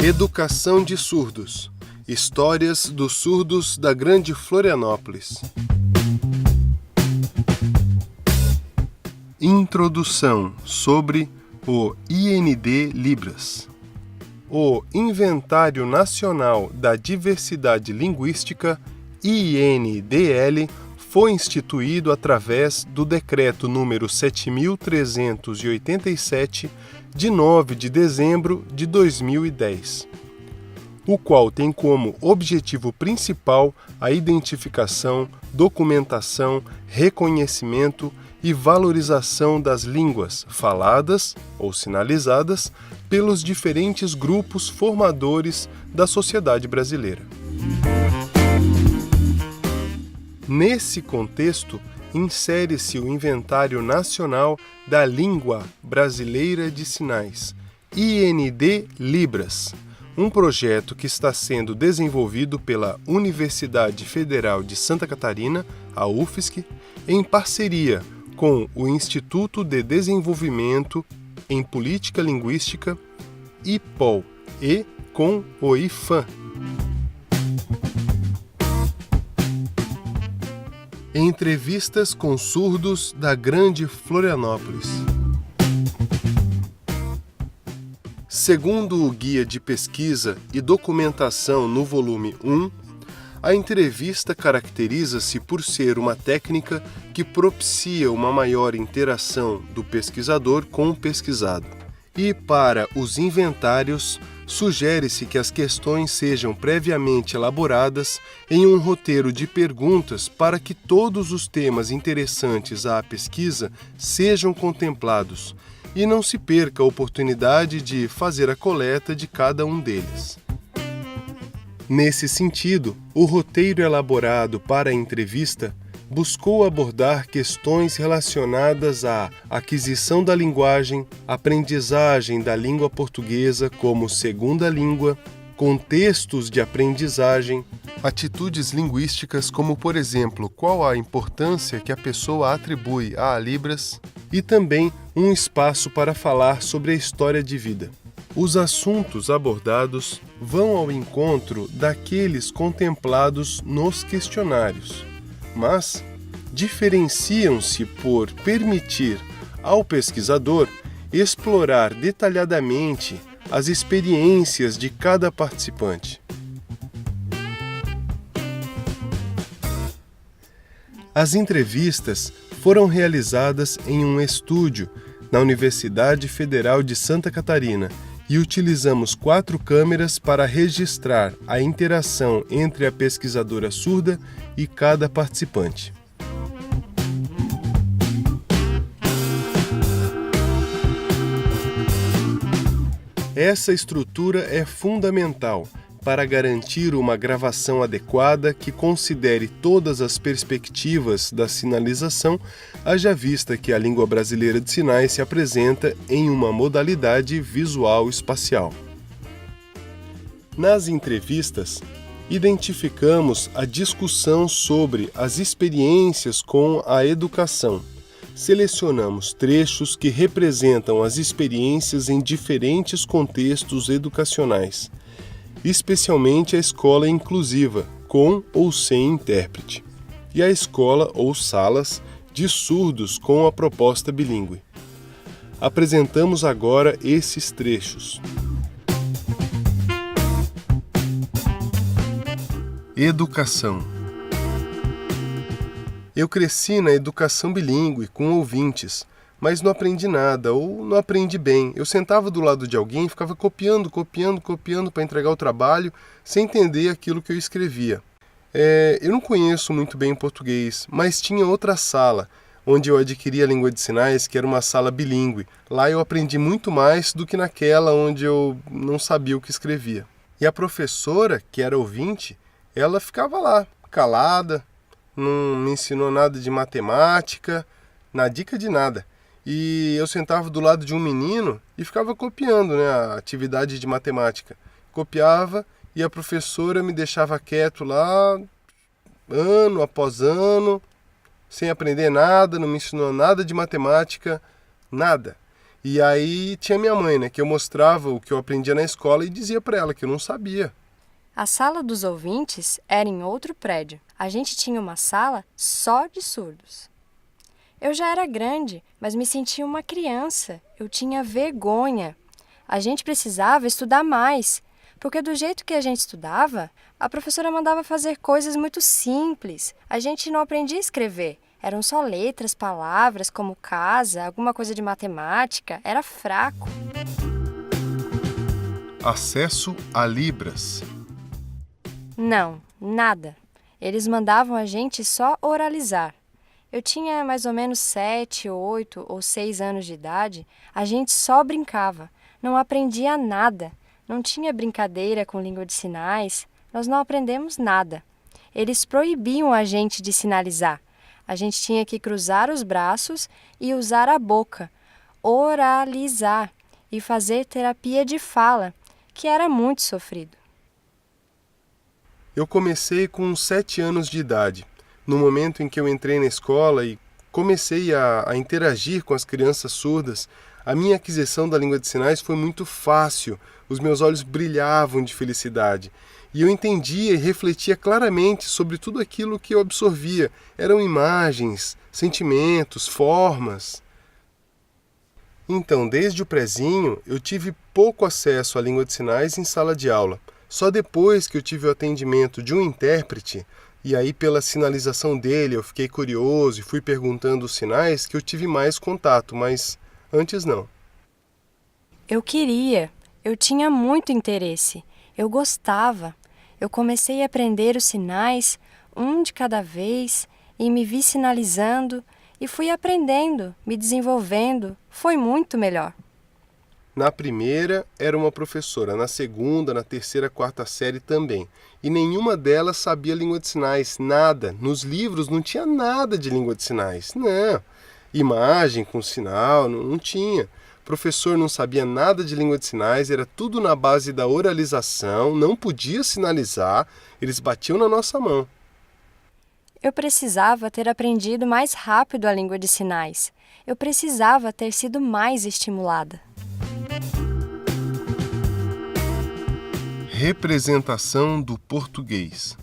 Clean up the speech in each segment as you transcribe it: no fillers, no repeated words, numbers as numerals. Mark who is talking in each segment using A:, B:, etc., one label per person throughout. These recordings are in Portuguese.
A: Educação de surdos. Histórias dos surdos da Grande Florianópolis. Introdução sobre o IND Libras. O Inventário Nacional da Diversidade Linguística, INDL, foi instituído através do Decreto número 7.387, de 9 de dezembro de 2010, o qual tem como objetivo principal a identificação, documentação, reconhecimento e valorização das línguas faladas ou sinalizadas pelos diferentes grupos formadores da sociedade brasileira. Nesse contexto, insere-se o Inventário Nacional da Língua Brasileira de Sinais, IND Libras, um projeto que está sendo desenvolvido pela Universidade Federal de Santa Catarina, a UFSC, em parceria com o Instituto de Desenvolvimento em Política Linguística, IPOL, e com o IFAM. Entrevistas com surdos da Grande Florianópolis. Segundo o Guia de Pesquisa e Documentação no volume 1, a entrevista caracteriza-se por ser uma técnica que propicia uma maior interação do pesquisador com o pesquisado. E para os inventários, sugere-se que as questões sejam previamente elaboradas em um roteiro de perguntas para que todos os temas interessantes à pesquisa sejam contemplados e não se perca a oportunidade de fazer a coleta de cada um deles. Nesse sentido, o roteiro elaborado para a entrevista buscou abordar questões relacionadas à aquisição da linguagem, aprendizagem da língua portuguesa como segunda língua, contextos de aprendizagem, atitudes linguísticas como, por exemplo, qual a importância que a pessoa atribui a Libras, e também um espaço para falar sobre a história de vida. Os assuntos abordados vão ao encontro daqueles contemplados nos questionários, mas diferenciam-se por permitir ao pesquisador explorar detalhadamente as experiências de cada participante. As entrevistas foram realizadas em um estúdio na Universidade Federal de Santa Catarina e utilizamos 4 câmeras para registrar a interação entre a pesquisadora surda e cada participante. Essa estrutura é fundamental para garantir uma gravação adequada que considere todas as perspectivas da sinalização, haja vista que a língua brasileira de sinais se apresenta em uma modalidade visual-espacial. Nas entrevistas, identificamos a discussão sobre as experiências com a educação. Selecionamos trechos que representam as experiências em diferentes contextos educacionais, especialmente a escola inclusiva, com ou sem intérprete, e a escola ou salas de surdos com a proposta bilíngue. Apresentamos agora esses trechos. Educação. Eu cresci na educação bilíngue com ouvintes, mas não aprendi nada ou não aprendi bem. Eu sentava do lado de alguém e ficava copiando para entregar o trabalho sem entender aquilo que eu escrevia. Eu não conheço muito bem o português, mas tinha outra sala onde eu adquiri a língua de sinais, que era uma sala bilíngue. Lá eu aprendi muito mais do que naquela onde eu não sabia o que escrevia. E a professora, que era ouvinte, ela ficava lá, calada, não me ensinou nada de matemática, na dica de nada. E eu sentava do lado de um menino e ficava copiando, a atividade de matemática. Copiava e a professora me deixava quieto lá, ano após ano, sem aprender nada, não me ensinou nada de matemática, Nada. E aí tinha minha mãe, né, que eu mostrava o que eu aprendia na escola e dizia para ela que eu não sabia.
B: A sala dos ouvintes era em outro prédio. A gente tinha uma sala só de surdos. Eu já era grande, mas me sentia uma criança. Eu tinha vergonha. A gente precisava estudar mais, porque do jeito que a gente estudava, a professora mandava fazer coisas muito simples. A gente não aprendia a escrever. Eram só letras, palavras, como casa, alguma coisa de matemática. Era fraco.
A: Acesso a Libras.
B: Não, nada. Eles mandavam a gente só oralizar. Eu tinha mais ou menos 7, 8 ou 6 anos de idade. A gente só brincava. Não aprendia nada. Não tinha brincadeira com língua de sinais. Nós não aprendemos nada. Eles proibiam a gente de sinalizar. A gente tinha que cruzar os braços e usar a boca, oralizar e fazer terapia de fala, que era muito sofrido.
A: Eu comecei com 7 anos de idade, no momento em que eu entrei na escola e comecei a interagir com as crianças surdas. A minha aquisição da língua de sinais foi muito fácil, os meus olhos brilhavam de felicidade. E eu entendia e refletia claramente sobre tudo aquilo que eu absorvia. Eram imagens, sentimentos, formas. Então, desde o prezinho, eu tive pouco acesso à língua de sinais em sala de aula. Só depois que eu tive o atendimento de um intérprete, e aí pela sinalização dele eu fiquei curioso e fui perguntando os sinais, que eu tive mais contato, mas antes não.
B: Eu tinha muito interesse, eu gostava. Eu comecei a aprender os sinais, um de cada vez, e me vi sinalizando, e fui aprendendo, me desenvolvendo. Foi muito melhor.
A: Na primeira era uma professora, na segunda, na terceira, quarta série também. E nenhuma delas sabia língua de sinais, nada. Nos livros não tinha nada de língua de sinais, não. Imagem com sinal, não tinha. O professor não sabia nada de língua de sinais, era tudo na base da oralização, não podia sinalizar, eles batiam na nossa mão.
B: Eu precisava ter aprendido mais rápido a língua de sinais. Eu precisava ter sido mais estimulada.
A: Representação do português.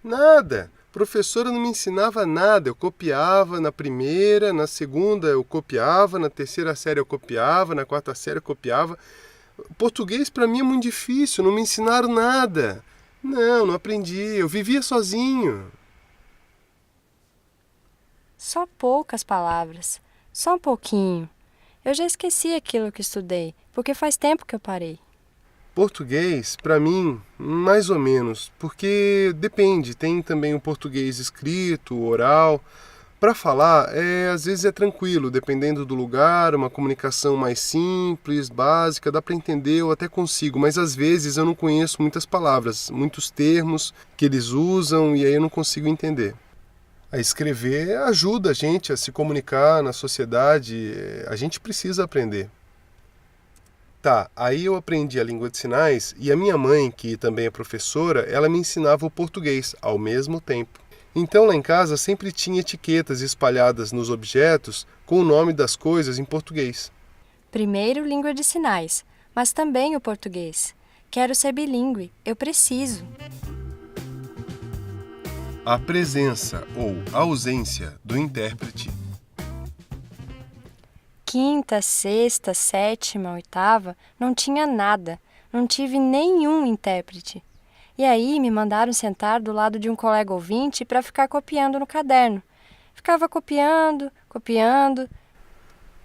A: Nada! A professora não me ensinava nada, eu copiava na primeira, na segunda eu copiava, na terceira série eu copiava, na quarta série eu copiava. Português para mim é muito difícil, não me ensinaram nada. Não aprendi, eu vivia sozinho.
B: Só poucas palavras, só um pouquinho. Eu já esqueci aquilo que estudei, porque faz tempo que eu parei.
A: Português, para mim, mais ou menos, porque depende, tem também o português escrito, oral. Para falar, às vezes é tranquilo, dependendo do lugar, uma comunicação mais simples, básica, dá para entender, eu até consigo, mas às vezes eu não conheço muitas palavras, muitos termos que eles usam e aí eu não consigo entender. A escrever ajuda a gente a se comunicar na sociedade, a gente precisa aprender. Tá, aí eu aprendi a língua de sinais e a minha mãe, que também é professora, ela me ensinava o português ao mesmo tempo. Então lá em casa sempre tinha etiquetas espalhadas nos objetos com o nome das coisas em português.
B: Primeiro língua de sinais, mas também o português. Quero ser bilíngue, eu preciso.
A: A presença ou ausência do intérprete.
B: Quinta, sexta, sétima, oitava, não tinha nada, não tive nenhum intérprete. E aí me mandaram sentar do lado de um colega ouvinte para ficar copiando no caderno. Ficava copiando.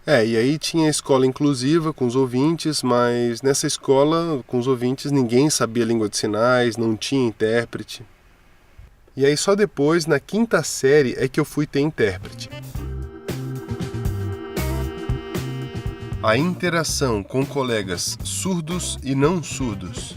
A: E aí tinha a escola inclusiva com os ouvintes, mas nessa escola com os ouvintes ninguém sabia língua de sinais, não tinha intérprete. E aí só depois, na quinta série, é que eu fui ter intérprete. A interação com colegas surdos e não surdos.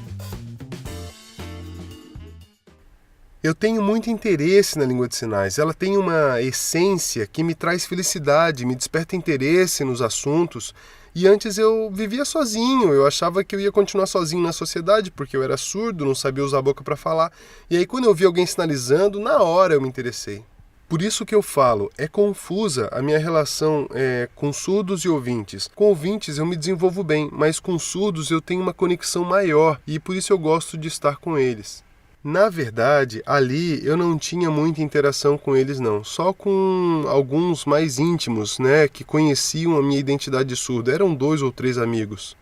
A: Eu tenho muito interesse na língua de sinais. Ela tem uma essência que me traz felicidade, me desperta interesse nos assuntos. E antes eu vivia sozinho, eu achava que eu ia continuar sozinho na sociedade, porque eu era surdo, não sabia usar a boca para falar. E aí quando eu vi alguém sinalizando, na hora eu me interessei. Por isso que eu falo, é confusa a minha relação com surdos e ouvintes. Com ouvintes eu me desenvolvo bem, mas com surdos eu tenho uma conexão maior e por isso eu gosto de estar com eles. Na verdade, ali eu não tinha muita interação com eles não, só com alguns mais íntimos, né, que conheciam a minha identidade surda, eram 2 ou 3 amigos.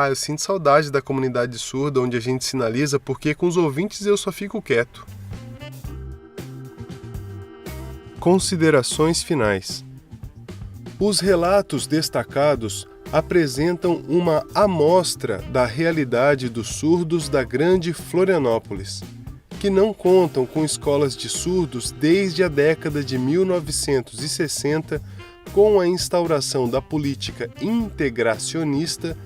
A: Eu sinto saudade da comunidade surda onde a gente sinaliza, porque com os ouvintes eu só fico quieto. Considerações finais. Os relatos destacados apresentam uma amostra da realidade dos surdos da Grande Florianópolis, que não contam com escolas de surdos desde a década de 1960, com a instauração da política integracionista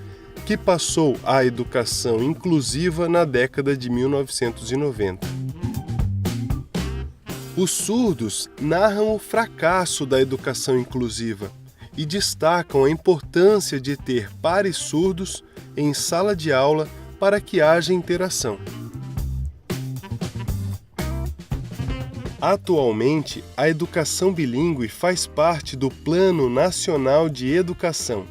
A: que passou à educação inclusiva na década de 1990. Os surdos narram o fracasso da educação inclusiva e destacam a importância de ter pares surdos em sala de aula para que haja interação. Atualmente, a educação bilíngue faz parte do Plano Nacional de Educação.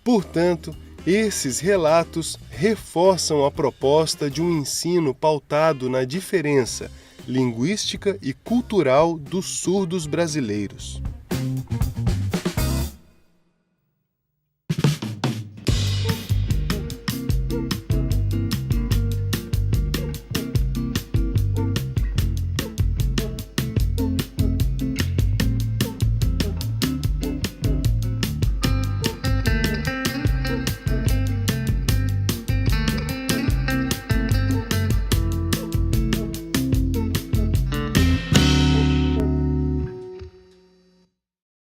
A: Portanto, esses relatos reforçam a proposta de um ensino pautado na diferença linguística e cultural dos surdos brasileiros.